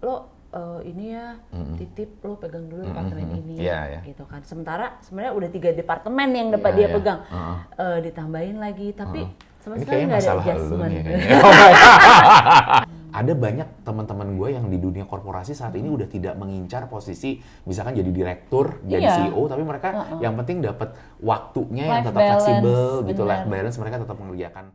lo ini ya titip lo pegang dulu departemen ini gitu kan. Sementara sebenarnya udah 3 departemen yang dapat dia pegang. Ditambahin lagi tapi sama sekali nggak ada adjustment. Ada banyak teman-teman gue yang di dunia korporasi saat ini udah tidak mengincar posisi misalkan jadi direktur, jadi CEO, tapi mereka yang penting dapat waktunya yang tetap fleksibel gitu, life balance mereka tetap mengerjakan.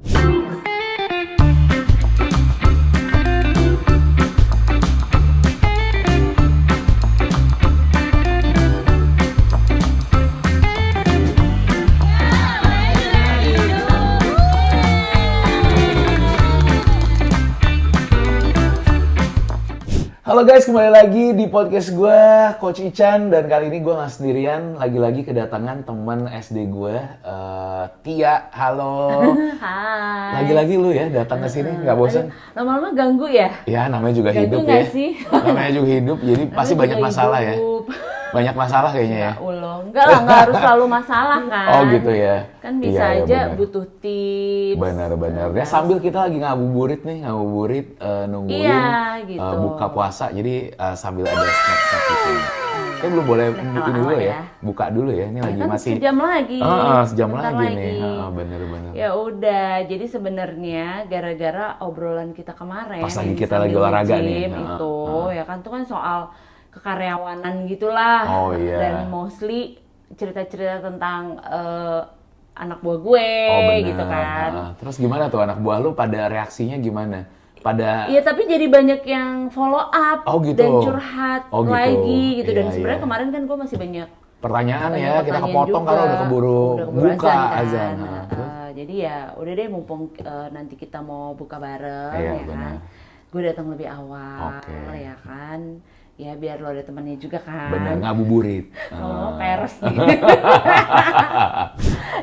Halo guys, kembali lagi di podcast gue, Coach Ichan. Dan kali ini gue gak sendirian, lagi-lagi kedatangan teman SD gue, Tia. Halo. Hai. Lagi-lagi lu ya datang ke sini, nggak bosan? Lama-lama ganggu ya? Ya, namanya juga ganggu hidup ya. Sih? Namanya juga hidup, jadi pasti banyak masalah hidup. Ya. Banyak masalah kayaknya ya? Enggak lah, nggak harus selalu masalah kan. Oh gitu ya? Kan bisa aja butuh tips. Benar-benar. Ya sambil kita lagi ngabuburit nungguin gitu. Buka puasa, jadi sambil ada snack-snack di sini. Kita belum boleh buka dulu ya? Buka dulu ya, ini lagi kan masih. Sejam lagi. Sejam lagi nih. Bener-bener. Ya udah, jadi sebenarnya gara-gara obrolan kita kemarin. Pas lagi kita lagi olahraga nih. Itu, ya kan tuh kan soal kekaryawanan gitulah. Oh iya. Dan mostly cerita-cerita tentang anak buah gue, gitu kan. Terus gimana tuh anak buah lu pada reaksinya gimana? Iya, tapi jadi banyak yang follow up gitu. Dan curhat lagi gitu. Dan sebenarnya kemarin kan gue masih banyak pertanyaan ya, kita kepotong kalau udah keburu buka azan. Jadi ya udah deh, mumpung nanti kita mau buka bareng ya kan. Gue datang lebih awal ya kan. Ya biar lo ada temannya juga kan. Bener, ngabuburit. Peres nih.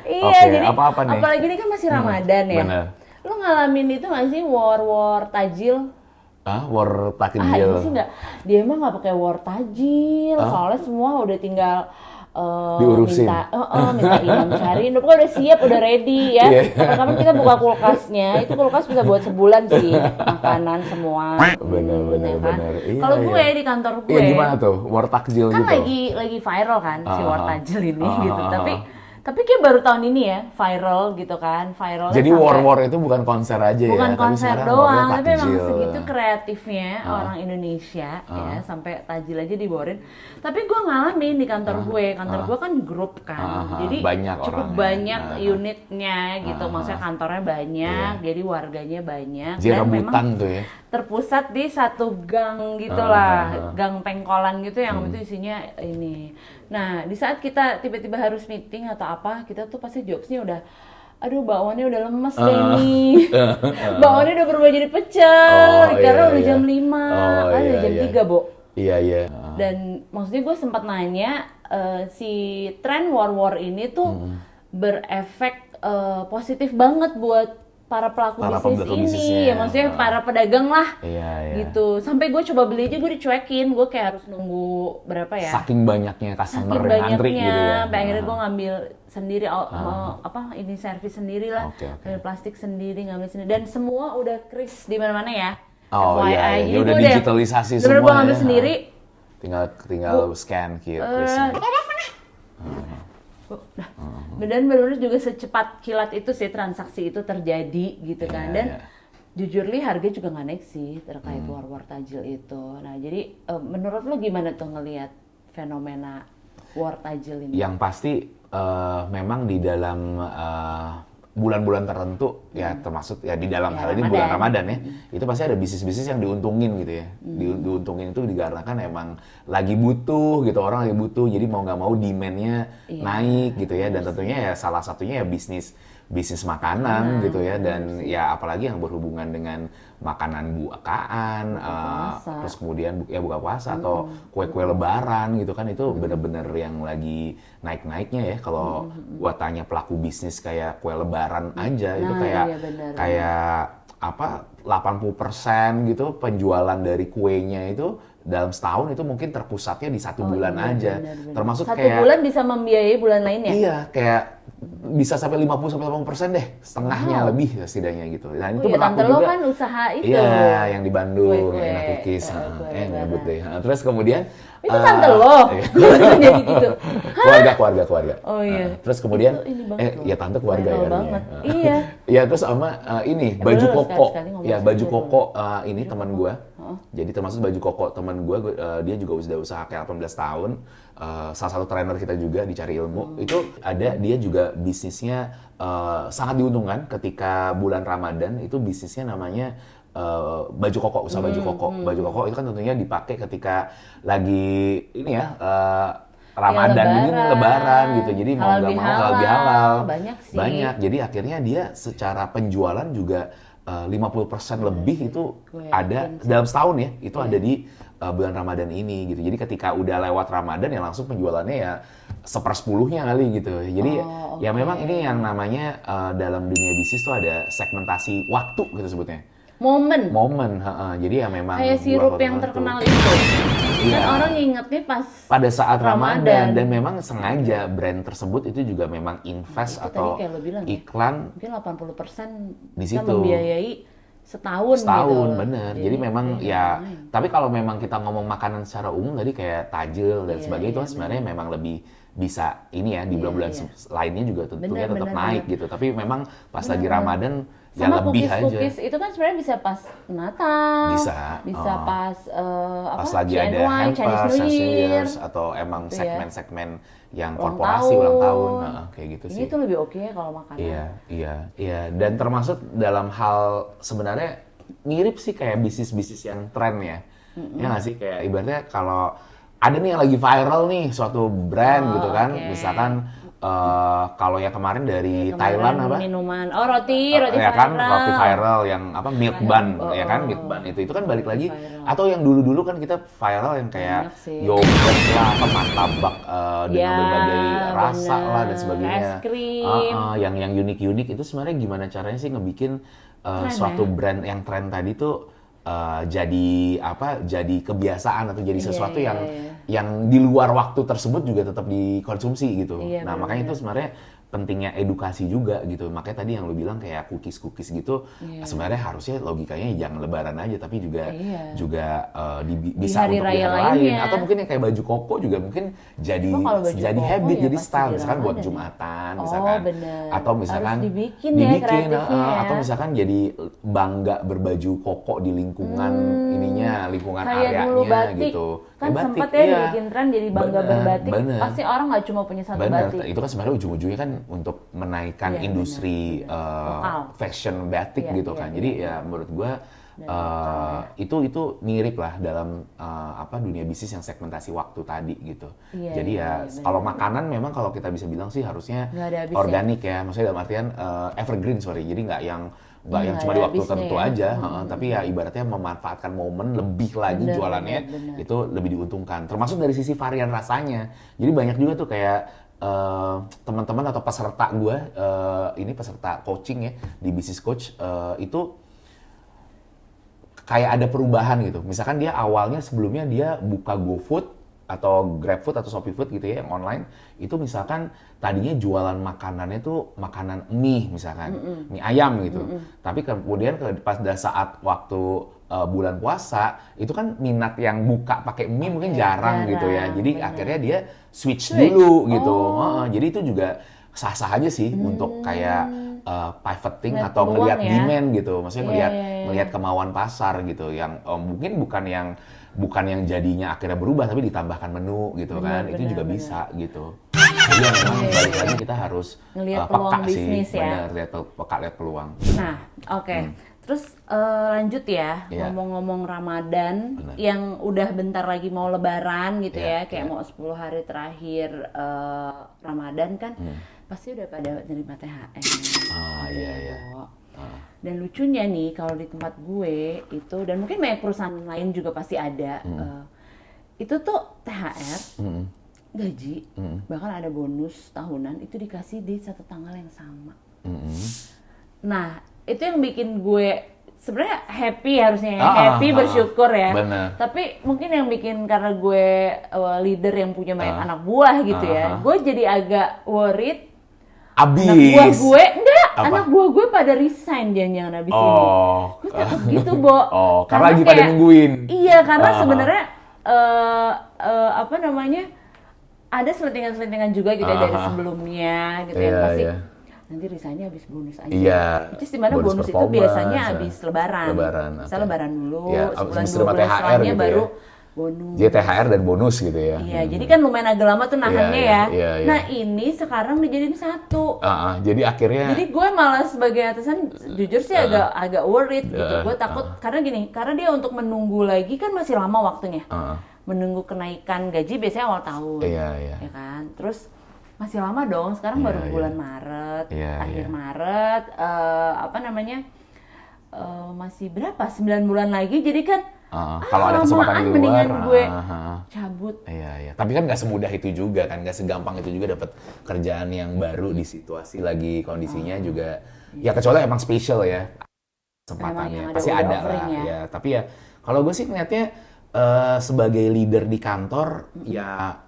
Iya, jadi apa-apa nih? Apalagi ini kan masih Ramadan ya. Bener. Lo ngalamin itu nggak sih war tajil? War takjil? Ini sih nggak. Dia emang nggak pakai war tajil. Soalnya semua udah tinggal diurusin. minta imam cariin. Pokoknya udah siap, udah ready ya. Kapan-kapan kita buka kulkasnya. Itu kulkas bisa buat sebulan sih makanan semua. Bener. Iya, kalau gue di kantor gue. Iya, gimana tuh war takjil kan gitu? lagi viral kan si war takjil ini gitu. Tapi kayak baru tahun ini ya viral gitu kan. Jadi war itu bukan konser aja ya? Bukan konser doang, tapi emang segitu kreatifnya orang Indonesia ya, sampai tajil aja dibawain. Tapi gue ngalamin di kantor gue kan grup kan, jadi cukup banyak unitnya gitu, maksudnya kantornya banyak, jadi warganya banyak. Jadi dan rebutan memang tuh ya? Terpusat di satu gang gitulah, gang pengkolan gitu yang itu isinya ini. Nah, di saat kita tiba-tiba harus meeting atau apa, kita tuh pasti jokesnya udah, aduh bawaannya udah lemes deh nih. Bawaannya udah berubah jadi pecel, karena udah jam 5, udah jam 3, Bo. Iya. Dan maksudnya gue sempat nanya, si tren war ini tuh berefek positif banget buat para pelaku bisnis ini, ya maksudnya para pedagang lah, gitu. Sampai gue coba beli aja gue dicuekin, gue kayak harus nunggu berapa ya? Saking banyaknya customer yang antri gitu ya. Sampai akhirnya gue ngambil sendiri, ini servis sendiri lah, ngambil plastik sendiri, ngambil sendiri, dan semua udah kris di mana-mana ya. FYI, ya udah digitalisasi semua. Bener gue ngambil sendiri. Tinggal scan QR. Dan benar-benar juga secepat kilat itu sih transaksi itu terjadi gitu kan. Dan jujur li harga juga nggak naik sih terkait war tajil itu. Nah jadi menurut lo gimana tuh ngelihat fenomena war tajil ini? Yang pasti memang di dalam bulan-bulan tertentu ya, termasuk ya di dalam hal ini bulan Ramadan ya, itu pasti ada bisnis-bisnis yang diuntungin gitu ya. Diuntungin itu dikarenakan emang lagi butuh gitu, orang lagi butuh, jadi mau nggak mau demand-nya naik gitu ya. Dan tentunya ya salah satunya ya bisnis makanan gitu ya. Dan ya apalagi yang berhubungan dengan makanan bukaan, terus kemudian buka puasa atau kue-kue lebaran gitu kan, itu bener-bener yang lagi naik-naiknya ya. Kalau gua tanya pelaku bisnis kayak kue lebaran aja, itu kayak 80% gitu penjualan dari kuenya itu dalam setahun itu mungkin terpusatnya di 1 bulan iya, aja. benar. Termasuk 1 kayak bulan bisa membiayai bulan lainnya? iya, kayak bisa sampai 50-80% deh, setengahnya lebih setidaknya gitu. Nah, itu ya berlaku tante lo juga. kan usaha itu. Iya, yang di Bandung, Kue-kue. yang Enak Cookies. Kue Nyebut deh. Terus kemudian Itu tante lo? Jadi gitu. keluarga. Oh iya. Terus kemudian Itu ini banget loh. ya tante keluarga Viral ya. banget. artinya. Iya. Ya terus sama ini baju boleh lo koko. sekali-sekali ngomong Ya baju sendiri koko ini teman gua. Jadi termasuk baju koko teman gua, dia juga sudah usaha kayak 18 tahun. Salah satu trainer kita juga di Cari Ilmu. Itu ada dia juga bisnisnya sangat diuntungkan ketika bulan Ramadan. Itu bisnisnya namanya baju koko, usaha baju koko. Baju koko itu kan tentunya dipakai ketika lagi ini ya Ramadan Ya, ini lebaran gitu. Jadi mau halal nggak mau bihalal. halal bihalal. Banyak sih. Banyak. Jadi akhirnya dia secara penjualan juga 50% lebih itu ada dalam setahun ya. Itu ada di bulan Ramadan ini gitu. Jadi ketika udah lewat Ramadan ya langsung penjualannya ya 1/10-nya kali gitu. Jadi ya memang ini yang namanya dalam dunia bisnis tuh ada segmentasi waktu gitu sebutnya. Momen, jadi ya memang kayak sirup yang terkenal itu. Iya. Kan orang ingetnya pas pada saat Ramadan dan memang sengaja brand tersebut itu juga memang invest itu atau tadi kayak lo bilang iklan mungkin 80% di bisa situ. membiayai setahun gitu. Bener. Jadi memang ya, tapi kalau memang kita ngomong makanan secara umum tadi kayak tajil dan sebagainya itu kan sebenarnya memang lebih bisa ini ya di bulan-bulan lainnya juga tentunya tetap naik gitu. Tapi memang pas lagi Ramadan ya sama lebih aja. cookies itu kan sebenarnya bisa pas Natal, bisa pas pas lagi ada CNY, hampers, Chinese New Year, atau emang gitu ya. segmen-segmen yang Ulang korporasi tahun. ulang tahun, kayak gitu Ini sih. tuh lebih oke ya kalau makanan. Iya. Dan termasuk dalam hal sebenarnya mirip sih kayak bisnis-bisnis yang tren ya. Ya nggak sih, kayak ibaratnya kalau ada nih yang lagi viral nih suatu brand gitu kan, misalkan kalau yang kemarin dari Thailand apa? Minuman, roti ya viral. kan, roti viral yang apa milk bun, ya kan milk bun itu kan balik lagi. Atau yang dulu-dulu kan kita viral yang kayak yogurt lah, apa martabak dengan berbagai rasa lah dan sebagainya. Es krim. Yang unik-unik itu sebenarnya gimana caranya sih ngebikin suatu brand yang tren tadi tuh jadi kebiasaan atau jadi sesuatu yang di luar waktu tersebut juga tetap dikonsumsi gitu. Nah, makanya itu sebenarnya pentingnya edukasi juga gitu. Makanya tadi yang lu bilang kayak cookies gitu, sebenarnya harusnya logikanya jangan lebaran aja tapi juga bisa hari untuk raya di hari lain. lainnya. Atau mungkin yang kayak baju koko juga mungkin jadi habit, jadi style misalkan buat Jumatan misalkan. Atau misalkan harus dibikin kreatifnya. Atau misalkan jadi bangga berbaju koko di lingkungan lingkungan kayak areanya dulu batik. gitu. Kan kayak sempat batik, ya bikin tren jadi bangga berbatik. Pasti orang nggak cuma punya satu batik. Itu kan sebenarnya ujung-ujungnya kan untuk menaikkan industri fashion batik gitu kan. Jadi ya menurut gua itu mirip lah dalam dunia bisnis yang segmentasi waktu tadi gitu. Jadi kalau makanan memang kalau kita bisa bilang sih harusnya organik ya. Maksudnya dalam artian evergreen jadi nggak yang cuma di waktu tertentu aja, tapi ya ibaratnya memanfaatkan momen lebih lagi jualannya itu lebih diuntungkan. Termasuk dari sisi varian rasanya. Jadi banyak juga tuh kayak teman-teman atau peserta gue, ini peserta coaching ya di Business Coach, itu kayak ada perubahan gitu. Misalkan dia awalnya sebelumnya dia buka GoFood atau GrabFood atau ShopeeFood gitu ya yang online, itu misalkan tadinya jualan makanannya tuh makanan mie misalkan, mie ayam gitu. Tapi kemudian pas saat waktu bulan puasa itu kan minat yang buka pakai mie mungkin jarang gitu ya. Jadi akhirnya dia switch dulu gitu. Jadi itu juga sah-sah aja sih untuk kayak pivoting atau ngelihat demand gitu. Maksudnya ngelihat kemauan pasar gitu yang mungkin bukan yang jadinya akhirnya berubah tapi ditambahkan menu gitu kan. Itu juga bisa gitu. Jadi memang balik lagi kita harus peka sih, lihat peluang. Nah, terus lanjut ya, ngomong-ngomong Ramadan yang udah bentar lagi mau Lebaran gitu kayak mau 10 hari terakhir Ramadan kan, pasti udah pada nerima THR. Dan lucunya nih kalau di tempat gue itu, dan mungkin banyak perusahaan lain juga pasti ada, itu tuh THR, gaji, bahkan ada bonus tahunan itu dikasih di satu tanggal yang sama. Nah, itu yang bikin gue sebenarnya happy harusnya ya, happy bersyukur ya. Bener. Tapi mungkin yang bikin karena gue leader yang punya banyak anak buah gitu ya, gue jadi agak worried. Abis. Anak buah gue, enggak, Apa? anak buah gue pada resign jangan abis ini. Gue takut gitu, Bo. Karena lagi pada nungguin. Iya, karena sebenarnya apa namanya, ada selentingan-selentingan juga gitu ya dari sebelumnya gitu yang pasti. Nanti resignnya habis bonus aja. Iya. Terus di mana bonus itu biasanya habis lebaran. Misalnya lebaran dulu, sebulan 2 bulan setelahnya gitu baru ya. bonus. Jadi THR dan bonus gitu ya. Iya, jadi kan lumayan agak lama tuh nahannya ya. Iya. Nah ini sekarang dijadiin satu. Jadi akhirnya. Jadi gue malah sebagai atasan jujur sih agak worried gitu. Gue takut karena gini, karena dia untuk menunggu lagi kan masih lama waktunya. Menunggu kenaikan gaji biasanya awal tahun. Iya. Ya kan. Terus masih lama dong. Sekarang baru bulan Maret, akhir Maret. Apa namanya? Masih berapa? 9 bulan lagi. Jadi kan. Kalau ada kesempatan di luar, mendingan gue cabut. Iya. Tapi kan nggak semudah itu juga kan, nggak segampang itu juga dapat kerjaan yang baru di situasi lagi kondisinya juga. Ya kecuali emang spesial ya kesempatannya, pasti ada lah. Ya. Tapi ya kalau gue sih ngeliatnya sebagai leader di kantor, ya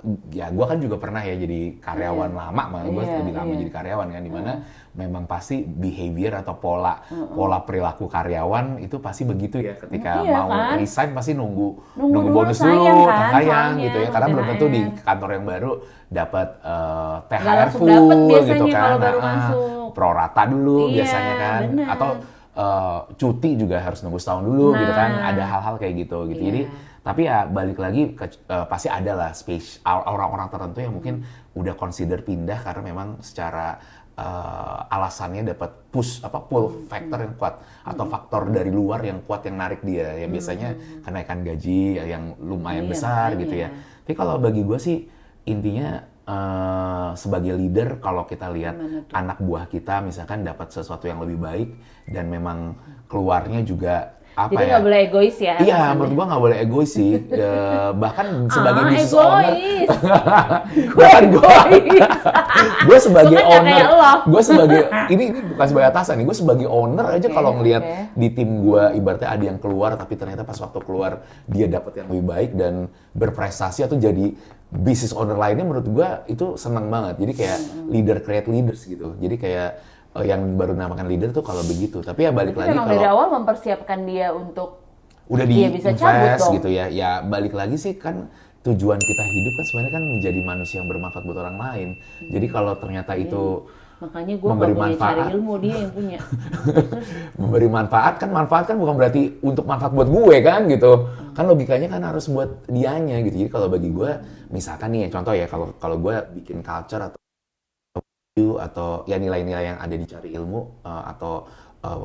gue kan juga pernah ya jadi karyawan lama, malah gue lebih lama jadi karyawan kan, dimana memang pasti behavior atau pola perilaku karyawan itu pasti begitu ya, ketika mau resign pasti nunggu bonus dulu, sayang gitu ya, karena belum tentu di kantor yang baru dapat THR full gitu kan, pro rata dulu biasanya kan, atau cuti juga harus nunggu setahun dulu gitu kan, ada hal-hal kayak gitu. Jadi tapi ya balik lagi pasti ada lah orang-orang tertentu yang mungkin udah consider pindah karena memang secara alasannya dapat pull factor yang kuat atau faktor dari luar yang kuat yang narik dia ya, biasanya kenaikan gaji yang lumayan besar gitu ya. Tapi kalau bagi gue sih intinya sebagai leader, kalau kita lihat anak buah kita misalkan dapat sesuatu yang lebih baik dan memang keluarnya juga apa jadi ya? Nggak boleh egois ya? Iya, menurut gua nggak boleh egois sih. Bahkan sebagai business owner, gue sebagai owner, gue sebagai ini bukan sebagai atasan nih, gue sebagai owner aja kalau ngelihat di tim gue ibaratnya ada yang keluar tapi ternyata pas waktu keluar dia dapat yang lebih baik dan berprestasi atau jadi business owner lainnya, menurut gue itu seneng banget. Jadi kayak leader create leaders gitu. Jadi kayak yang baru namakan leader tuh kalau begitu. Tapi ya balik lagi kalau dari awal mempersiapkan dia untuk udah dia bisa cabut dong gitu ya. Ya balik lagi sih kan tujuan kita hidup kan sebenarnya kan menjadi manusia yang bermanfaat buat orang lain. Jadi kalau ternyata itu makanya gue nggak boleh cari ilmu, dia yang punya. Memberi manfaat kan bukan berarti untuk manfaat buat gue kan gitu. Kan logikanya kan harus buat dianya gitu. Jadi kalau bagi gue misalkan nih contoh ya, kalau gue bikin culture atau ya nilai-nilai yang ada di Cari Ilmu atau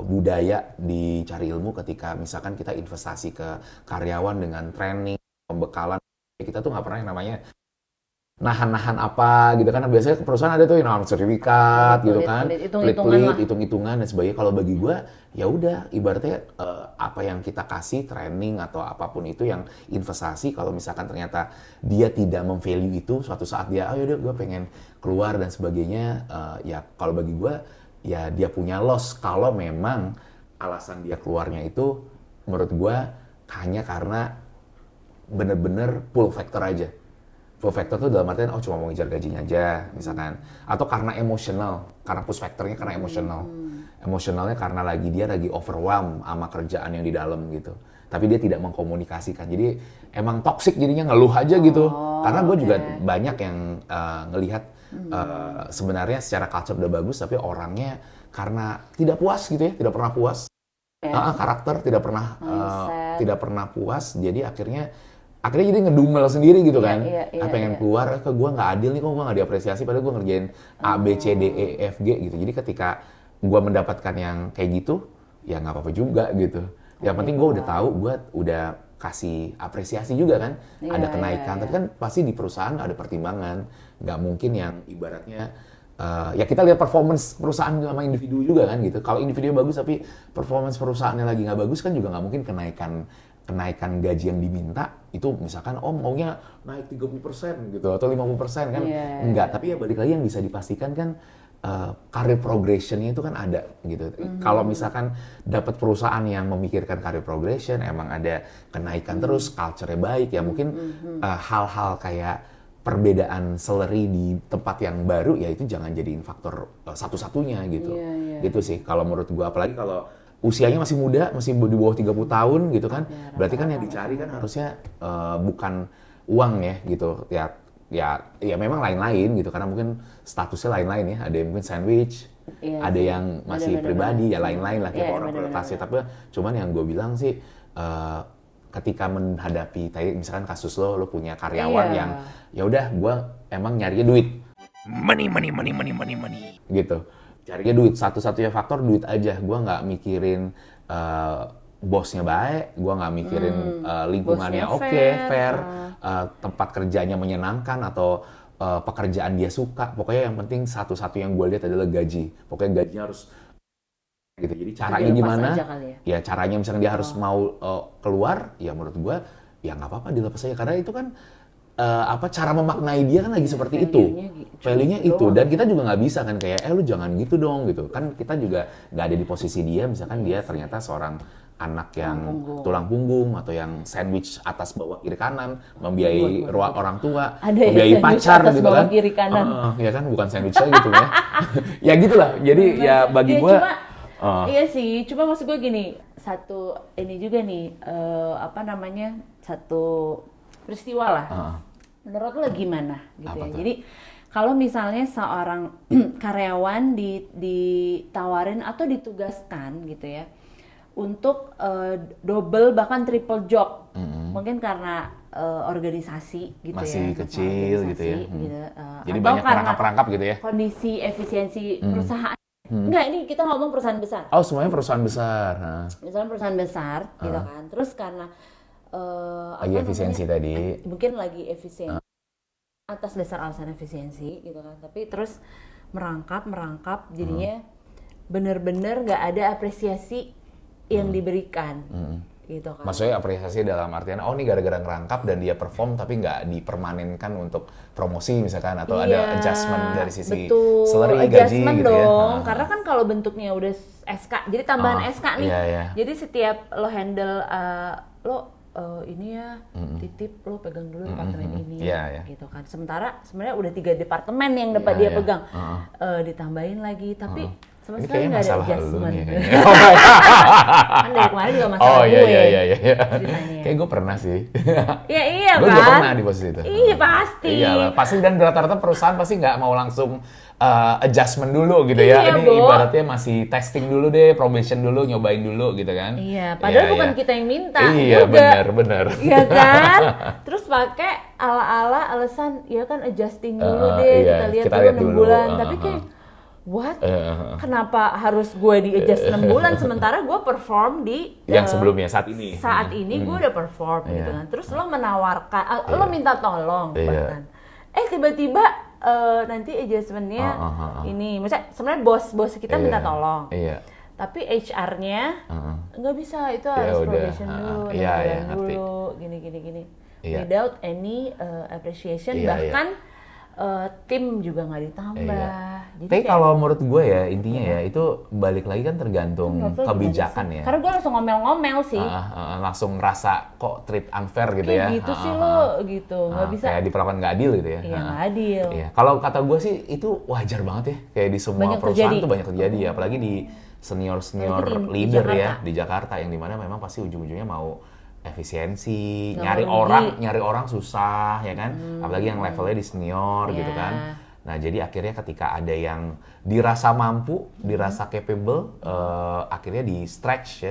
budaya di Cari Ilmu, ketika misalkan kita investasi ke karyawan dengan training, pembekalan, kita tuh nggak pernah yang namanya nahan-nahan apa gitu kan. Biasanya perusahaan ada tuh yang namanya sertifikat gitu kan, pelit-pelit, hitung-hitungan dan sebagainya. Kalau bagi gue ya udah ibaratnya apa yang kita kasih training atau apapun itu yang investasi, kalau misalkan ternyata dia tidak memvalue itu, suatu saat dia yaudah gue pengen keluar dan sebagainya, ya kalau bagi gue ya dia punya loss kalau memang alasan dia keluarnya itu menurut gue hanya karena bener-bener pull factor aja. Pull factor tuh dalam artian cuma mau ngejar gajinya aja misalkan, atau karena emosional, karena push factornya karena emosional. Emosionalnya karena dia lagi overwhelmed sama kerjaan yang di dalam gitu. Tapi dia tidak mengkomunikasikan. Jadi emang toxic jadinya, ngeluh aja gitu. Karena gue juga banyak yang ngelihat sebenarnya secara culture udah bagus tapi orangnya karena tidak puas gitu ya, tidak pernah puas. Karakter tidak pernah puas, jadi akhirnya jadi ngedumel sendiri gitu kan. Pengen keluar, ke gue nggak adil nih, kok gue nggak diapresiasi padahal gue ngerjain A, B, C, D, E, F, G gitu. Jadi ketika gue mendapatkan yang kayak gitu, ya nggak apa-apa juga gitu. Yang penting gue udah tahu, gue udah kasih apresiasi juga kan. Ada kenaikan, tapi kan pasti di perusahaan ada pertimbangan. Nggak mungkin yang ibaratnya, ya kita lihat performance perusahaan sama individu juga kan gitu. Kalau individu bagus tapi performance perusahaannya lagi nggak bagus kan juga nggak mungkin kenaikan gaji yang diminta itu misalkan maunya naik 30% gitu atau 50% kan. Enggak, tapi ya balik lagi yang bisa dipastikan kan career progression-nya itu kan ada gitu. Kalau misalkan dapat perusahaan yang memikirkan career progression, emang ada kenaikan terus, culture-nya baik, ya mungkin hal-hal kayak perbedaan salary di tempat yang baru, ya itu jangan jadiin faktor satu-satunya gitu. Gitu sih kalau menurut gua, apalagi kalau usianya masih muda, masih di bawah 30 tahun gitu kan. Berarti kan yang dicari kan harusnya bukan uang ya gitu. Ya memang lain-lain gitu, karena mungkin statusnya lain-lain ya. Ada yang mungkin sandwich, ada yang masih pribadi, ya lain-lain lah tiap orang prioritasnya. Tapi cuman yang gue bilang sih, ketika menghadapi tadi misalkan kasus lo punya karyawan yang ya udah gue emang nyarinya duit, money gitu, carinya duit, satu-satunya faktor duit aja, gue nggak mikirin bosnya baik, gue nggak mikirin lingkungannya oke, fair, tempat kerjanya menyenangkan atau pekerjaan dia suka. Pokoknya yang penting satu-satu yang gue lihat adalah gaji. Pokoknya gajinya harus gitu. Jadi caranya gimana? Ya caranya misalnya dia harus mau keluar, ya menurut gue ya nggak apa-apa dilepas aja, karena itu kan cara memaknai dia kan lagi seperti itu, value-nya itu, dan kita juga nggak bisa kan kayak lu jangan gitu dong gitu kan, kita juga nggak ada di posisi dia, misalkan dia ternyata seorang anak yang tulang punggung atau yang sandwich atas bawah kiri kanan, membiayai orang tua, membiayai pacar atas gitu bawah kan, kiri kanan. Ya kan bukan sandwich aja gitu ya, ya gitulah. Jadi ya bagi gue iya sih, cuma maksud gue gini, satu ini juga nih, satu peristiwa lah. Menurut lo gimana gitu ya? Jadi kalau misalnya seorang karyawan ditawarin atau ditugaskan gitu ya untuk double bahkan triple job, mungkin karena organisasi gitu masih ya, kecil gitu ya, gitu, jadi atau banyak perangkap-perangkap gitu ya, kondisi efisiensi perusahaan. Enggak, ini kita ngomong perusahaan besar. Oh, semuanya perusahaan besar. Misalnya perusahaan besar, gitu kan. Terus karena lagi efisiensi tadi. Mungkin lagi efisien. Atas dasar alasan efisiensi, gitu kan. Tapi terus merangkap, jadinya bener-bener nggak ada apresiasi yang diberikan. Gitu kan. Maksudnya apresiasi dalam artian, oh ini gara-gara ngerangkap dan dia perform tapi nggak dipermanenkan untuk promosi misalkan, atau ada adjustment dari sisi salary, gaji gitu dong. ya. Karena kan kalau bentuknya udah SK, jadi tambahan SK nih. Jadi setiap lo handle, ini ya titip, lo pegang dulu departemen ini, gitu kan. Sementara sebenarnya udah 3 departemen yang dapat dia pegang, ditambahin lagi, tapi sama sekali nggak ada adjustment. Kan dari kemarin juga masalah gue. Iya. Kayak gue pernah sih. Iya Gue kan? juga pernah di posisi itu. Iya pasti. Iyalah, pasti, dan rata-rata perusahaan pasti nggak mau langsung adjustment dulu gitu ya. Ini ibaratnya masih testing dulu deh, probation dulu, nyobain dulu gitu kan. Iya, padahal bukan kita yang minta. Iya, benar. Iya kan? Terus pakai ala-ala alasan, ya kan adjusting dulu deh, kita lihat dulu 6 bulan. Tapi kayak what? Kenapa harus gue di-adjust 6 bulan sementara gue perform di yang sebelumnya saat ini? Saat ini gue udah perform gitu kan. Terus lo menawarkan, lo minta tolong bahkan. Tiba-tiba nanti adjustment-nya ini, misalnya sebenarnya bos kita minta tolong. Tapi HR-nya nggak bisa, itu harus probation dulu, dulu, gini. Without any appreciation, bahkan tim juga nggak ditambah. Jadi tapi kalau menurut gue ya intinya ya itu balik lagi kan tergantung kebijakan ya. Karena gue langsung ngomel-ngomel sih. Langsung ngerasa kok treat unfair gitu ya. Gitu sih lo gitu, nggak bisa. Kayak diperlakukan nggak adil gitu ya. Iya nggak adil. Iya. Kalau kata gue sih itu wajar banget ya. Kayak di semua perusahaan tuh banyak terjadi ya. Apalagi di senior leader ya di Jakarta, yang dimana memang pasti ujung-ujungnya mau efisiensi, nyari orang susah ya kan, apalagi yang levelnya di senior gitu kan. Nah jadi akhirnya ketika ada yang dirasa mampu, dirasa capable, akhirnya di stretch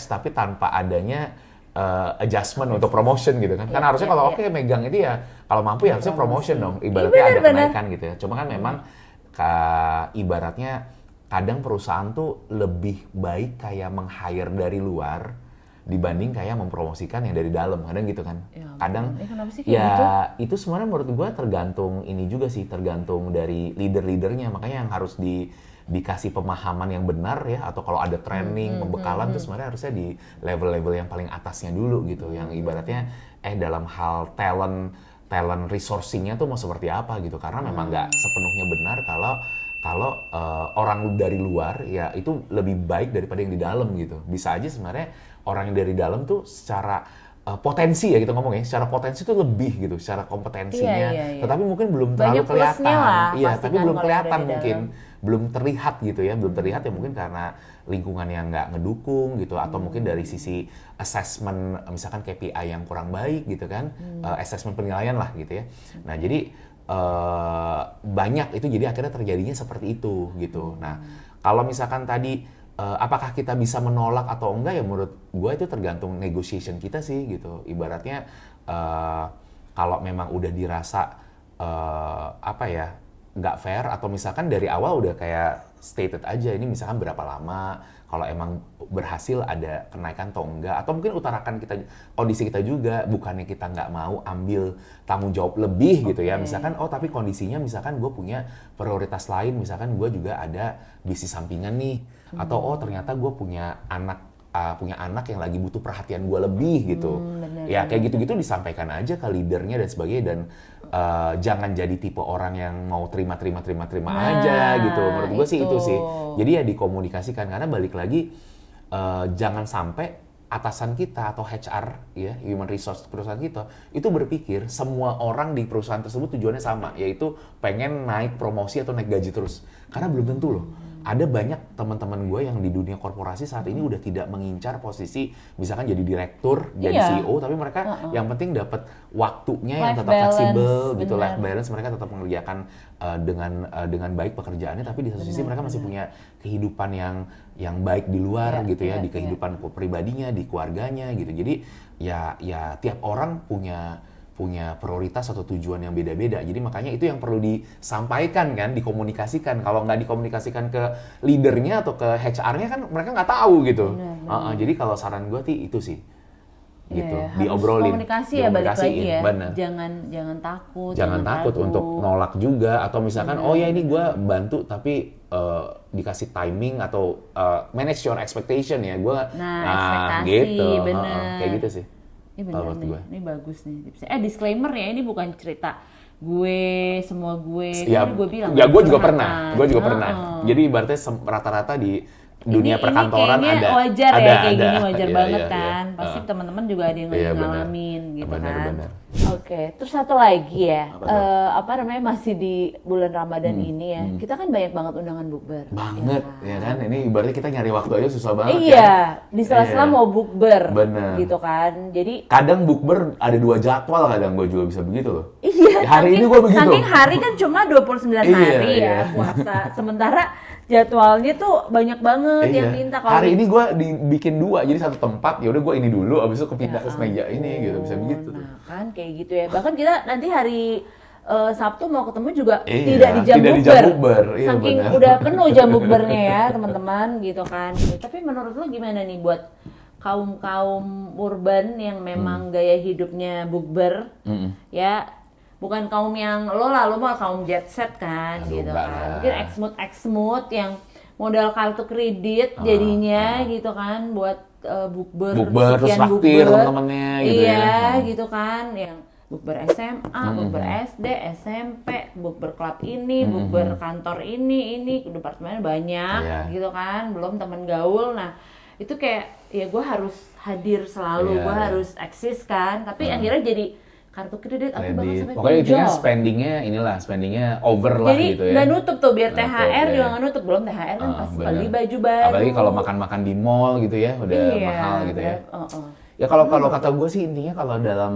tapi tanpa adanya adjustment untuk promotion gitu kan. Kan harusnya kalau megang itu ya kalau mampu ya harusnya promotion dong, ibaratnya ada kenaikan gitu ya. Cuma kan memang ibaratnya kadang perusahaan tuh lebih baik kayak meng-hire dari luar dibanding kayak mempromosikan yang dari dalam, kadang gitu kan. Kadang ya gitu? Itu sebenarnya menurut gue tergantung ini juga sih, tergantung dari leader-leadernya. Makanya yang harus dikasih pemahaman yang benar ya, atau kalau ada training, pembekalan tuh sebenarnya harusnya di level-level yang paling atasnya dulu gitu, yang ibaratnya dalam hal talent resourcing-nya tuh mau seperti apa gitu. Karena memang nggak sepenuhnya benar kalau orang dari luar ya itu lebih baik daripada yang di dalam gitu. Bisa aja sebenarnya orang yang dari dalam tuh secara potensi ya kita ngomong ya, secara potensi tuh lebih gitu, secara kompetensinya. Iya. Tetapi mungkin belum Banyak terlalu kelihatan. plusnya lah, Iya, pasti tapi kan belum kalau kelihatan ada di mungkin, dalam. belum terlihat gitu ya, belum terlihat ya mungkin karena lingkungan yang nggak ngedukung gitu, atau mungkin dari sisi assessment misalkan KPI yang kurang baik gitu kan, assessment penilaian lah gitu ya. Nah jadi banyak itu jadi akhirnya terjadinya seperti itu gitu. Nah kalau misalkan tadi apakah kita bisa menolak atau enggak ya menurut gue itu tergantung negotiation kita sih gitu. Ibaratnya kalau memang udah dirasa apa ya nggak fair atau misalkan dari awal udah kayak stated aja ini misalkan berapa lama, kalau emang berhasil ada kenaikan atau enggak, atau mungkin utarakan kita kondisi kita juga, bukannya kita nggak mau ambil tanggung jawab lebih gitu ya, misalkan oh tapi kondisinya misalkan gue punya prioritas lain, misalkan gue juga ada bisnis sampingan nih, atau oh ternyata gue punya anak yang lagi butuh perhatian gue lebih gitu. Ya kayak gitu-gitu disampaikan aja ke leadernya dan sebagainya, dan jangan jadi tipe orang yang mau terima aja gitu. Menurut gue sih itu sih. Jadi ya dikomunikasikan, karena balik lagi jangan sampai atasan kita atau HR ya, human resource perusahaan kita itu berpikir semua orang di perusahaan tersebut tujuannya sama, yaitu pengen naik promosi atau naik gaji terus. Karena belum tentu loh. Ada banyak teman-teman gue yang di dunia korporasi saat ini udah tidak mengincar posisi misalkan jadi direktur, jadi CEO, tapi mereka yang penting dapat waktunya yang Life tetap balance, fleksibel gitu, bener. life balance, mereka tetap mengerjakan dengan baik pekerjaannya, tapi di satu sisi mereka masih punya kehidupan yang baik di luar gitu ya, di kehidupan pribadinya, di keluarganya gitu. Jadi ya tiap orang punya prioritas atau tujuan yang beda-beda. Jadi makanya itu yang perlu disampaikan kan, dikomunikasikan. Kalau nggak dikomunikasikan ke leadernya atau ke HR-nya kan mereka nggak tahu gitu. Jadi kalau saran gue itu sih. Gitu, diobrolin. Komunikasi ya, balik lagi ya. Bener. Jangan takut. Jangan takut untuk nolak juga, atau misalkan oh ya ini gue bantu tapi dikasih timing atau manage your expectation ya. Ekspektasi, gitu. bener. Kayak gitu sih. Ini bener nih, ini bagus nih. Disclaimer ya, ini bukan cerita semua gue. Ya, Tadi gue bilang. ya gue juga pernah. Jadi ibaratnya rata-rata di dunia perkantoran ini ada. Wajar ya, kayak gini wajar Iya, banget iya, kan. iya. Pasti teman-teman juga ada yang lagi ngalamin gitu kan. Benar. Oke, terus satu lagi ya, apa namanya, masih di bulan Ramadan ini ya, kita kan banyak banget undangan bukber. Banget, ya kan? Ini ibaratnya kita nyari waktu aja susah banget Iya, kan? di sela-sela mau bukber, Bener. gitu kan. Jadi Kadang bukber ada 2 jadwal, kadang gue juga bisa begitu loh. iya, Hari ini gue begitu. saking hari kan cuma 29 hari ya puasa. Sementara jadwalnya tuh banyak banget yang minta. Kalau hari ini gue dibikin 2, jadi satu tempat, ya udah gue ini dulu, abis itu kepindah ke meja ini gitu, bisa begitu. Nah kan kayak gitu ya. Bahkan kita nanti hari Sabtu mau ketemu juga Iya, tidak di jam tidak di jam bukber. bukber. Iya, Saking benar. udah penuh jam bukbernya ya teman-teman gitu kan. Tapi menurut lo gimana nih buat kaum urban yang memang gaya hidupnya bukber, ya bukan kaum yang lo mah kaum jet set kan. Aduh, gitu enggak kan. lah. Mungkin exmood yang modal kartu kredit jadinya gitu kan buat bukber Terus sekian traktir temen-temennya gitu iya, gitu kan, yang bukber SMA, bukber SD, SMP, bukber klub ini, bukber kantor ini departemennya banyak, gitu kan, belum temen gaul. Nah itu kayak ya gue harus hadir selalu, gue harus eksis kan, tapi akhirnya jadi kartu kredit atau bahkan sampai Pokoknya intinya pinjol. spendingnya over lah Jadi gitu ya. nggak nutup tuh, biar Nutup, THR juga ya. nggak nutup, belum THR kan pasti bener. beli baju baru. Apalagi kalau makan-makan di mall gitu ya, udah mahal gitu ya. Ya kalau kata gue sih intinya kalau dalam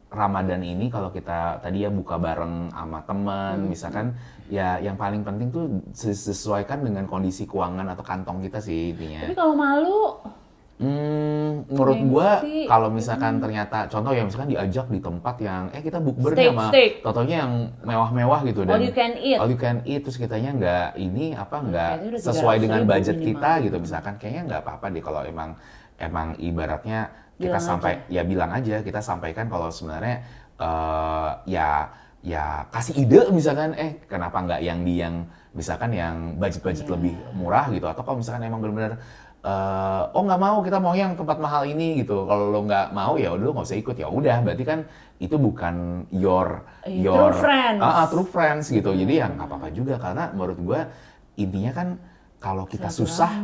Ramadan ini, kalau kita tadi ya buka bareng sama teman, misalkan ya yang paling penting tuh sesuaikan dengan kondisi keuangan atau kantong kita sih intinya. Tapi kalau malu, Menurut gua kalau misalkan ternyata contoh ya misalkan diajak di tempat yang kita bukber nih sama totonya yang mewah-mewah gitu, dan all you can eat terus kitanya nggak sesuai dengan budget kita gitu, misalkan kayaknya nggak apa-apa deh kalau emang ibaratnya kita bilang aja, kita sampaikan kalau sebenarnya ya kasih ide misalkan kenapa nggak yang misalkan yang budget lebih murah gitu, atau kalau misalkan emang benar-benar oh nggak mau, kita mau yang tempat mahal ini gitu. Kalau lo nggak mau ya udah lo nggak usah ikut. Ya udah, berarti kan itu bukan your true friends. True friends gitu. Jadi ya nggak apa-apa juga, karena menurut gue intinya kan kalau kita susah,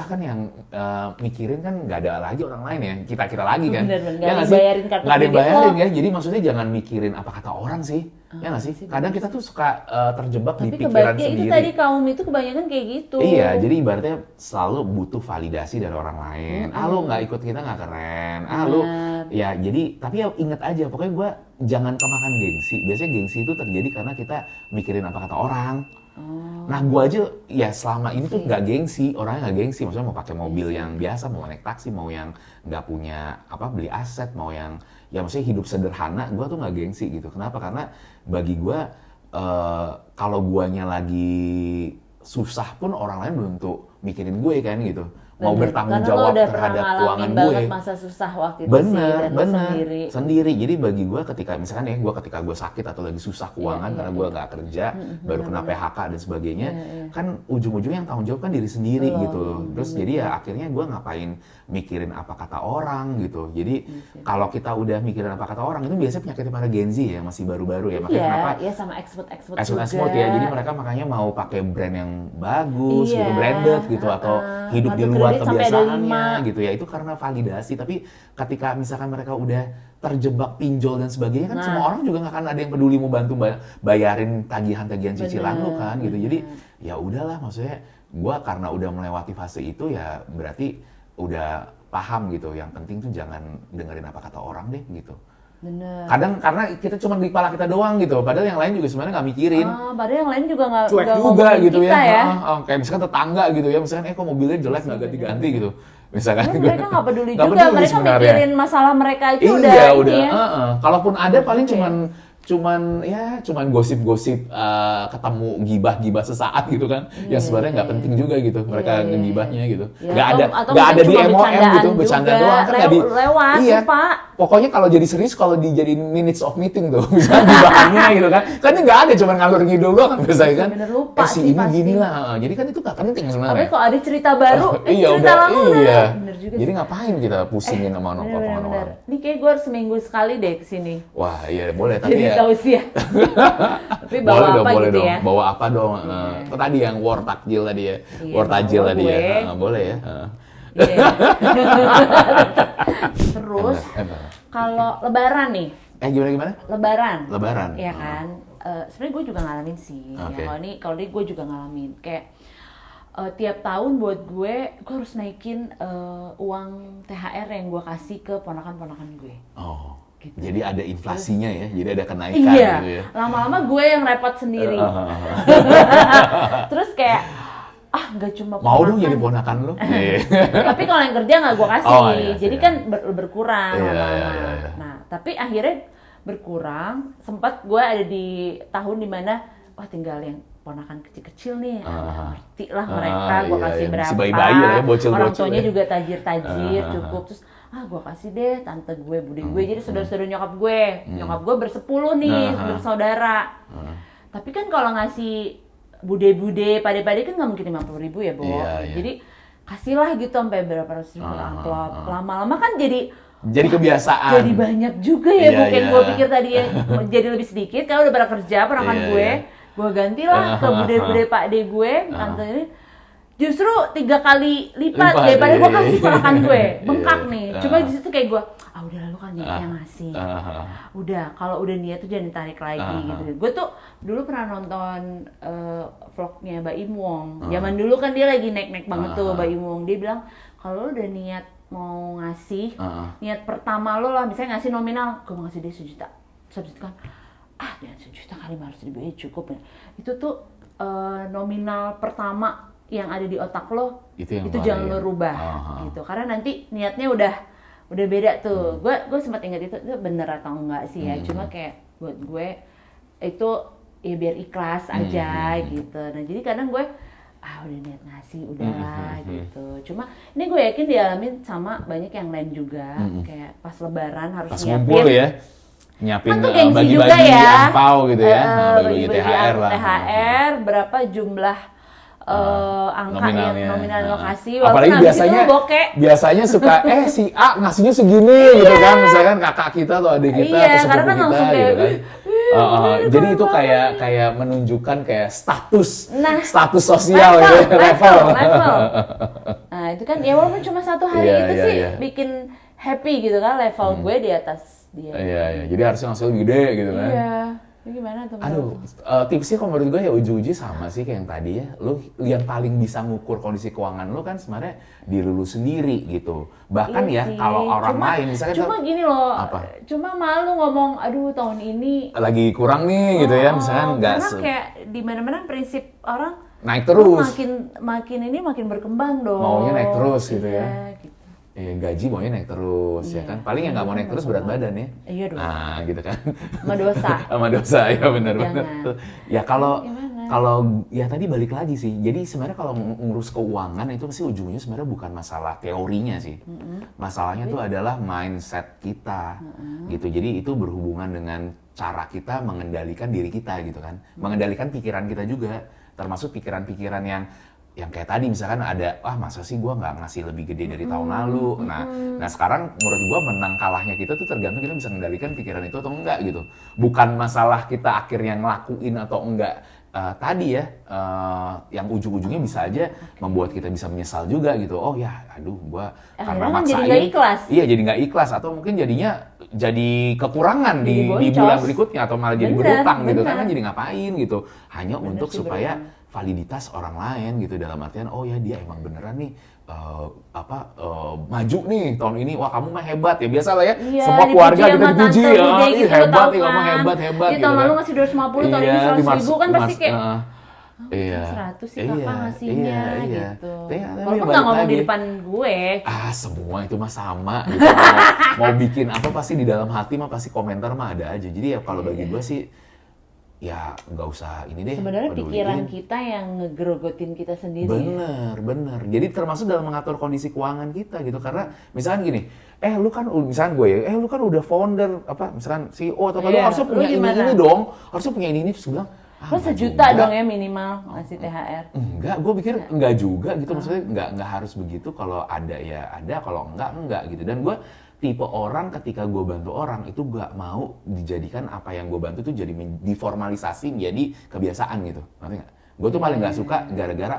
kan yang mikirin kan nggak ada lagi orang lain ya, kita lagi kan. Bener, ya nggak dibayarin kartu nggak dibayarin kredit ya. Jadi maksudnya jangan mikirin apa kata orang sih. Ya nggak sih? Kadang kita tuh suka terjebak di pikiran sendiri. Itu tadi kaum itu kebanyakan kayak gitu. Iya, jadi ibaratnya selalu butuh validasi dari orang lain. Lu nggak ikut kita nggak keren. Lu ya jadi, tapi ya ingat aja, pokoknya gue jangan kemakan gengsi. Biasanya gengsi itu terjadi karena kita mikirin apa kata orang. Nah, gue aja ya selama ini tuh nggak gengsi, orangnya nggak gengsi. Maksudnya mau pakai mobil yang biasa, mau naik taksi, mau yang nggak punya beli aset, mau yang ya maksudnya hidup sederhana, gue tuh nggak gengsi gitu. Kenapa? Karena bagi gue kalau guanya lagi susah pun orang lain belum tentu mikirin gue kan gitu. Mau bertanggung jawab terhadap keuangan gue. Banget masa susah waktu itu bener, sendiri. Jadi bagi gue ketika misalkan ya ketika gue sakit atau lagi susah keuangan karena gue nggak kerja, baru kena PHK dan sebagainya, kan ujung-ujungnya yang tanggung jawab kan diri sendiri gitu loh. Terus jadi ya akhirnya gue ngapain mikirin apa kata orang gitu. Jadi kalau kita udah mikirin apa kata orang itu biasanya penyakitnya para Gen Z ya, masih baru-baru ya. Makanya kenapa? Iya, sama expert ya. Jadi mereka makanya mau pakai brand yang bagus gitu, branded gitu, atau hidup di luar kebiasaannya gitu ya. Itu karena validasi. Tapi ketika misalkan mereka udah terjebak pinjol dan sebagainya kan semua orang juga nggak akan ada yang peduli mau bantu bayarin tagihan-tagihan cicilan lu kan gitu. Jadi ya udahlah, maksudnya gua karena udah melewati fase itu ya berarti udah paham gitu. Yang penting tuh jangan dengerin apa kata orang deh gitu. Bener. Kadang karena kita cuma di kepala kita doang gitu, padahal yang lain juga sebenarnya nggak mikirin. Padahal yang lain juga nggak cuek juga gitu ya. Kayak misalkan tetangga gitu ya, misalkan kok mobilnya jelek nggak ganti-ganti gitu. Misalkan mereka nggak peduli juga, mereka mikirin masalah mereka itu udah. Kalaupun ada paling cuman gosip-gosip ketemu gibah sesaat gitu kan, yang sebenarnya nggak penting juga gitu mereka ngegibahnya gitu, nggak ada di MOM gitu, bercanda doang kan, nggak di lewat Pak. Pokoknya kalau jadi serius, kalau dijadiin minutes of meeting tuh misalnya gibahannya gitu kan nggak ada, cuman ngalur ngidul doang kan biasanya kan. Bener, lupa sih ini gini lah, jadi kan itu nggak penting sebenarnya. Tapi kalau ada cerita baru, cerita lama bener juga. Jadi ngapain kita pusingin sama orang. Ini kayak gue harus seminggu sekali deh kesini. Wah iya boleh, tapi jadi ya tausiah. Tapi bawa apa boleh gitu dong. ya? Bawa apa dong? Tadi yang war takjil tadi ya. War tajil tadi ya. Boleh ya. Terus kalau lebaran nih. Gimana? Lebaran. Iya kan? Sebenarnya gue juga ngalamin sih. Okay. Ya, kalau ini gue juga ngalamin. Kayak tiap tahun buat gue harus naikin uang THR yang gue kasih ke ponakan-ponakan gue. Oh. Gitu. Jadi ada inflasinya ya, jadi ada kenaikan gitu ya. Lama-lama gue yang repot sendiri. Terus kayak, nggak cuma ponakan. Mau dong jadi ponakan lu? Tapi kalau yang kerja nggak gue kasih, jadi kan berkurang lama-lama. Nah, tapi akhirnya berkurang, sempat gue ada di tahun dimana, tinggal yang ponakan kecil-kecil nih, ngerti lah mereka, gue kasih berapa, bayi lah ya, bocil-bocil orang tuanya juga tajir-tajir, cukup, terus gue kasih deh tante gue, bude gue, jadi saudara-saudara nyokap gue bersepuluh nih, bersaudara. Tapi kan kalau ngasih bude-bude, pade-pade kan nggak mungkin 50.000 ya, Bo. Jadi kasihlah gitu sampai berapa ratus ribu amplop. Lama-lama kan jadi kebiasaan. Jadi banyak juga ya, bukan gue pikir tadi ya jadi lebih sedikit. Kalau udah pada kerja, ponakan gue gantilah ke bude-bude Pak De gue, tante ini. Justru 3 kali lipat daripada gue kasih ponakan gue, bengkak nih. Cuma di situ kayak gue, udah lu kan yang ngasih. Udah, kalau udah niat tuh jangan ditarik lagi gitu. Gue tuh dulu pernah nonton vlognya Mbak Im Wong. Zaman dulu kan dia lagi naik-naik banget tuh Mbak Im Wong. Dia bilang, kalau lu udah niat mau ngasih, niat pertama lo lah, misalnya ngasih nominal, gue mau ngasih dia 1 juta. Terus kan, jangan 1 juta kali 500.000 aja cukup ya. Itu tuh nominal pertama yang ada di otak lo, itu jangan lo rubah gitu. Karena nanti niatnya udah beda tuh. Gue sempat ingat itu bener atau enggak sih ya. Cuma kayak buat gue itu ya biar ikhlas aja gitu. Nah jadi kadang gue udah niat ngasih udahlah gitu. Cuma ini gue yakin dialamin sama banyak yang lain juga. Kayak pas lebaran harus pas nyiapin. Ngumpul ya. Nyiapin bagi-bagi angpau gitu ya. Bagi-bagi THR lah. THR berapa jumlah angka nominalnya. nominal lokasi. Apalagi biasanya suka si A ngasihnya segini gitu kan, misalkan kakak kita atau adik kita atau sepupu karena kan kita langsung gitu kan. Jadi itu banget. kayak menunjukkan kayak status level, sosial gitu ya, level. Nah itu kan ya walaupun cuma 1 hari itu sih bikin happy gitu kan, level gue di atas dia. Iya. Jadi harusnya ngasih lebih gede gitu kan. Iya. Ini gimana tuh? Aduh, tipsnya kalau menurut gue ya ujung-ujungnya sama sih kayak yang tadi ya. Lu yang paling bisa ngukur kondisi keuangan lu kan sebenarnya diri lu sendiri gitu. Bahkan Iya ya sih. kalau orang lain misalnya cuma gini loh, apa? cuma malu ngomong, aduh tahun ini Lagi kurang nih gitu ya, misalkan nggak karena kayak di mana-mana prinsip orang naik lu terus. makin berkembang dong. Maunya naik terus gitu ya. Gitu. Gaji maunya naik terus ya kan. Paling yang nggak mau naik terus berat badan ya. Iya dong. Nah, gitu kan. Sama dosa. Sama dosa ya benar. Ya kalau Gimana? ya tadi balik lagi sih. Jadi sebenarnya kalau ngurus keuangan itu pasti ujungnya sebenarnya bukan masalah teorinya sih. Masalahnya tuh adalah mindset kita. Gitu. Jadi itu berhubungan dengan cara kita mengendalikan diri kita gitu kan. Mengendalikan pikiran kita juga. Termasuk pikiran-pikiran yang kayak tadi misalkan ada, masa sih gue nggak ngasih lebih gede dari tahun lalu. Nah sekarang menurut gue menang kalahnya kita tuh tergantung kita bisa mengendalikan pikiran itu atau enggak gitu. Bukan masalah kita akhirnya ngelakuin atau enggak tadi ya, yang ujung-ujungnya bisa aja membuat kita bisa menyesal juga gitu. Oh ya, aduh gue karena maksain. Jadi nggak ikhlas. Iya jadi nggak ikhlas atau mungkin jadinya jadi kekurangan di bulan berikutnya atau malah jadi berutang gitu kan jadi ngapain gitu. Hanya untuk supaya validitas orang lain gitu dalam artian oh ya dia emang beneran nih maju nih tahun ini, wah kamu mah hebat ya, biasa lah ya, semua keluarga kita dipuji ya, gitu, hebat nih kamu hebat gitu tahun lalu masih 250 tahun ini 100.000 kan pasti kayak 100 sih kakak ngasihnya gitu. Walaupun nggak ngomong di depan gue. Semua itu mah sama gitu. mau bikin apa pasti di dalam hati mah pasti komentar mah ada aja. Jadi ya kalau bagi gue sih ya nggak usah ini deh. Sebenarnya pikiran kita yang ngegrogotin kita sendiri. Bener. Jadi termasuk dalam mengatur kondisi keuangan kita gitu. Karena misalkan gini, lu kan misalkan gue ya, lu kan udah founder misalkan CEO atau lu harusnya punya ini dong, harusnya punya ini terus gue bilang, lu sejuta dong ya minimal ngasih THR. Enggak, gue pikir enggak juga gitu, maksudnya enggak harus begitu, kalau ada ya ada, kalau enggak gitu. Dan gue tipe orang ketika gue bantu orang itu gak mau dijadikan apa yang gue bantu tuh jadi diformalisasi menjadi kebiasaan gitu, ngerti nggak? Gue tuh paling nggak suka gara-gara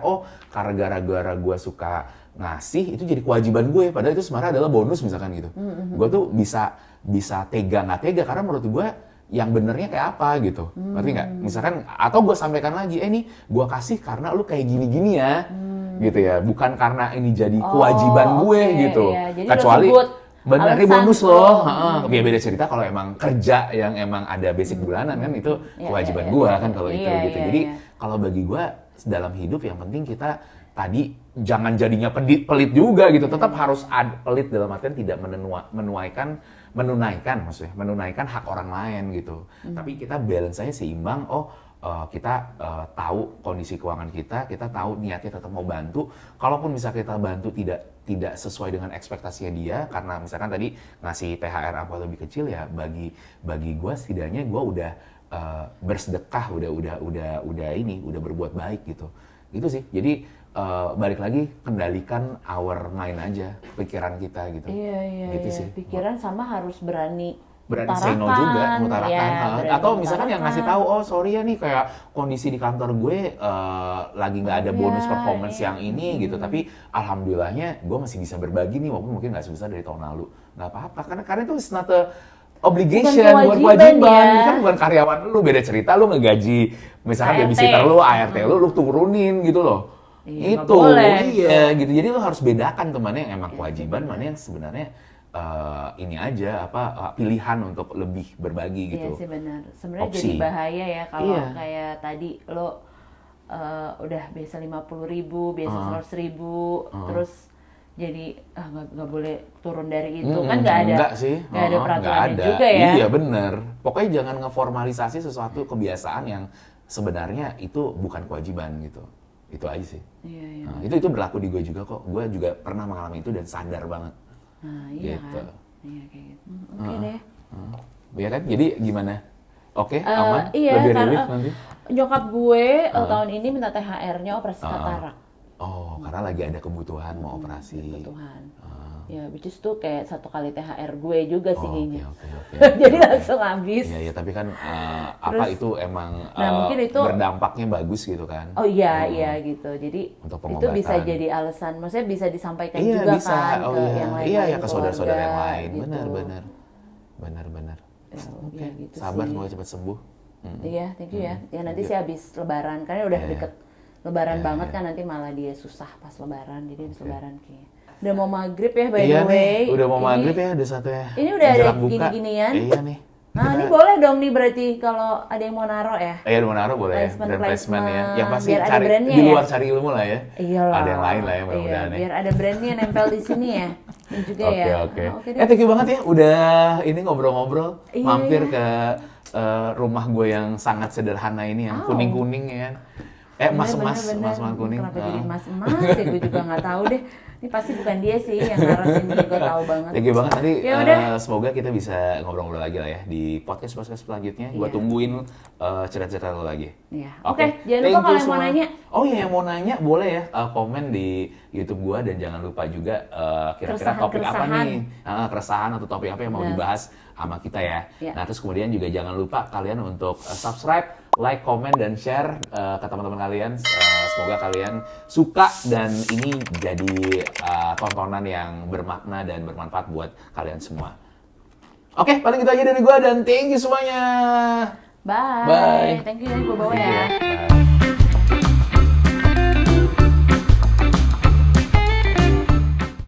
karena gara-gara gue suka ngasih itu jadi kewajiban gue, padahal itu sebenarnya adalah bonus misalkan gitu. Gue tuh bisa tega nggak tega karena menurut gue yang benernya kayak apa gitu, ngerti nggak? Misalkan atau gue sampaikan lagi, nih gue kasih karena lu kayak gini-gini ya, gitu ya, bukan karena ini jadi kewajiban gue gitu. Jadi kecuali bener ini bonus loh, ya beda cerita kalau emang kerja yang emang ada basic bulanan kan itu kewajiban gue kan kalau itu gitu. Jadi kalau bagi gue dalam hidup yang penting kita tadi jangan jadinya pelit juga gitu, tetap harus pelit dalam artian tidak menunaikan hak orang lain gitu. Tapi kita balance aja seimbang. Kita tahu kondisi keuangan kita tahu niatnya tetap mau bantu. Kalaupun misalnya kita bantu tidak sesuai dengan ekspektasinya dia, karena misalkan tadi ngasih THR apa lebih kecil ya, bagi gue setidaknya gue udah bersedekah, udah berbuat baik gitu. Itu sih. Jadi balik lagi kendalikan our mind aja, pikiran kita gitu. Iya. Gitu sih. Pikiran sama harus berani say no juga, mengutarakan. Atau misalkan yang ngasih tahu, sorry ya nih kayak kondisi di kantor gue lagi nggak ada bonus performance yang ini gitu, tapi alhamdulillahnya gue masih bisa berbagi nih, walaupun mungkin nggak sebesar dari tahun lalu. Nggak apa-apa, karena itu is not a obligation, bukan kewajiban. Ya. Kan bukan karyawan lu, beda cerita lu ngegaji misalkan babysitter lu, ART lu turunin gitu loh. Itu, iya gitu. Jadi lu harus bedakan tuh mana yang emang kewajiban, mana yang sebenarnya ini aja pilihan untuk lebih berbagi gitu. Iya sih benar. Sebenarnya jadi bahaya ya kalau kayak tadi lo udah biasa 50.000, biasa 100.000, terus jadi nggak boleh turun dari itu kan nggak ada peraturannya juga ya. Iya benar. Pokoknya jangan ngeformalisasi sesuatu kebiasaan yang sebenarnya itu bukan kewajiban gitu. Itu aja sih. Iya. Nah, itu berlaku di gue juga kok. Gue juga pernah mengalami itu dan sadar banget. Nah, iya gitu. kan. Iya kayak gitu. Oke deh. Ya kan? Jadi gimana? Oke, aman? Iya, lebih relief nanti? Nyokap gue tahun ini minta THR-nya operasi katarak. Oh, karena lagi ada kebutuhan mau operasi. Kebutuhan. Ya, which is tuh kayak 1 kali THR gue juga sih kayaknya. Oke. Jadi langsung habis. Iya, tapi kan apa itu emang mungkin itu berdampaknya bagus gitu kan? Oh iya gitu. Jadi Untuk itu bisa pengobatan. jadi alasan, maksudnya bisa disampaikan Iya, juga bisa. kan Oh ke iya. yang lain. Iya, ya ke saudara-saudara yang keluarga, lain. gitu. Benar. Ya, gitu Sabar, sih. semoga cepat sembuh. Iya, thank you ya. Ya nanti sih habis lebaran, karena udah deket lebaran Iya, banget kan, nanti malah dia susah pas lebaran. Jadi habis lebaran kayaknya. Udah mau maghrib ya by Iya the way. nih, udah mau Ini- maghrib ya, udah saatnya. Ini udah ada menjelang buka. gini-ginian. Iya nih. Nah, ini boleh dong nih berarti kalau ada yang mau naro ya. Iya, mau naruh boleh ya, Placement, brand placement ya. placement. Yang pasti Biar ada cari brandnya di ya. luar cari ilmu lah ya. Iyalah. Ada yang lain lah ya mudah-mudahan Iya, ya. biar ada brandnya nempel di sini ya. Ini juga ya. Oke. Oke deh. Thank you banget ya udah ini ngobrol-ngobrol, Iya, mampir ke rumah gue yang sangat sederhana ini yang Oh. kuning-kuning ya kan. Emas-emas kuning. Kenapa jadi emas-emas ya, gue juga nggak tahu deh. Ini pasti bukan dia sih yang naruh sini, gue tahu banget. Thank you banget, nanti Ya udah. semoga kita bisa ngobrol-ngobrol lagi lah ya di podcast selanjutnya. Gue Iya. tungguin cerita-cerita lo lagi. Iya. Oke, jangan Thank lupa kalau you yang mau semua. nanya. Oh iya, yang mau nanya boleh ya komen di YouTube gua, dan jangan lupa juga kira-kira topik apa Keresahan. nih, keresahan atau topik apa yang mau Benar. dibahas sama kita ya. Iya. Nah, terus kemudian juga jangan lupa kalian untuk subscribe, like, comment, dan share ke teman-teman kalian. Semoga kalian suka dan ini jadi tontonan yang bermakna dan bermanfaat buat kalian semua. Oke, paling gitu aja dari gua dan thank you semuanya. Bye. Bye. Thank you dari bawa Thank you ya. ya. Bye.